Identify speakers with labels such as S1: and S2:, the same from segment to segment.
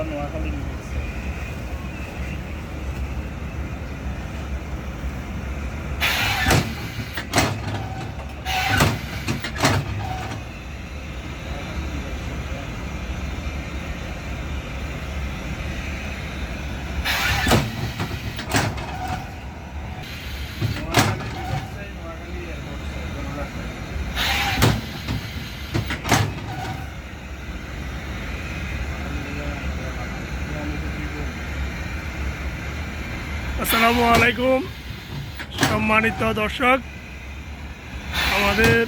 S1: নোয়াখালী
S2: আসসালামু আলাইকুম সম্মানিত দর্শক, আমাদের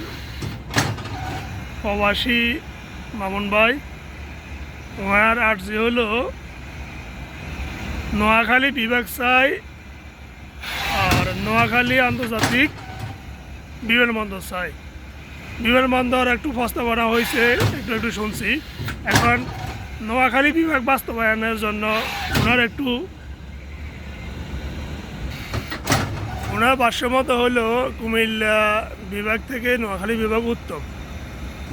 S2: প্রবাসী মামুন ভাই ওনার আর্জি হলো নোয়াখালী বিভাগ চাই আর নোয়াখালী আন্তর্জাতিক বিমানবন্দর চাই। বিমানবন্দর একটু প্রস্তাবনা হয়েছে, একটু শুনছি। এখন নোয়াখালী বিভাগ বাস্তবায়নের জন্য ওনার ভাষ্যমত হলো কুমিল্লা বিভাগ থেকে নোয়াখালী বিভাগ উত্তম।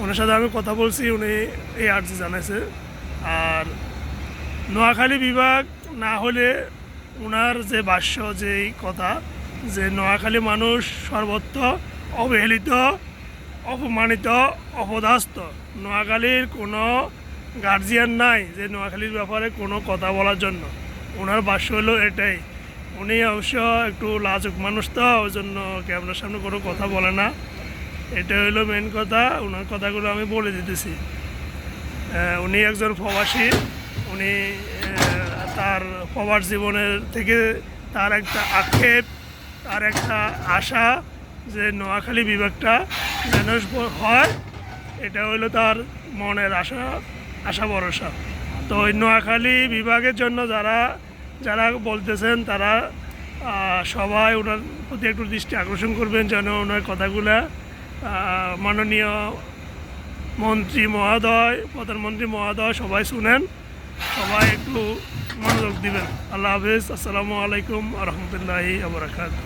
S2: ওনার সাথে আমি কথা বলছি, উনি এই আর্জি জানাইছে। আর নোয়াখালী বিভাগ না হলে ওনার যে ভাষ্য, যেই কথা যে নোয়াখালী মানুষ সর্বত্র অবহেলিত, অপমানিত, অপদাস্ত। নোয়াখালীর কোনো গার্জিয়ান নাই যে নোয়াখালীর ব্যাপারে কোনো কথা বলার জন্য। ওনার ভাষ্য হলো এটাই। উনি অবশ্য একটু লাজুক মানুষ, তো ওই জন্য ক্যামেরার সামনে কোনো কথা বলে না। এটা হলো মেন কথা। ওনার কথাগুলো আমি বলে দিতেছি। উনি একজন প্রবাসী। উনি তার প্রবাস জীবনের থেকে তার একটা আক্ষেপ, তার একটা আশা যে নোয়াখালী বিভাগটা যেন হয়, এটা হলো তার মনের আশা ভরসা। তো ওই নোয়াখালী বিভাগের জন্য যারা বলতেছেন তারা সবাই ওনার প্রতি একটু দৃষ্টি আকর্ষণ করবেন, যেন ওনার কথাগুলা মাননীয় মন্ত্রী মহোদয়, প্রধানমন্ত্রী মহোদয় সবাই শুনেন, সবাই একটু মনোযোগ দিবেন। আল্লাহ হাফেজ। আসসালামু আলাইকুম ওয়া রাহমাতুল্লাহি ওয়া বারাকাতুহু।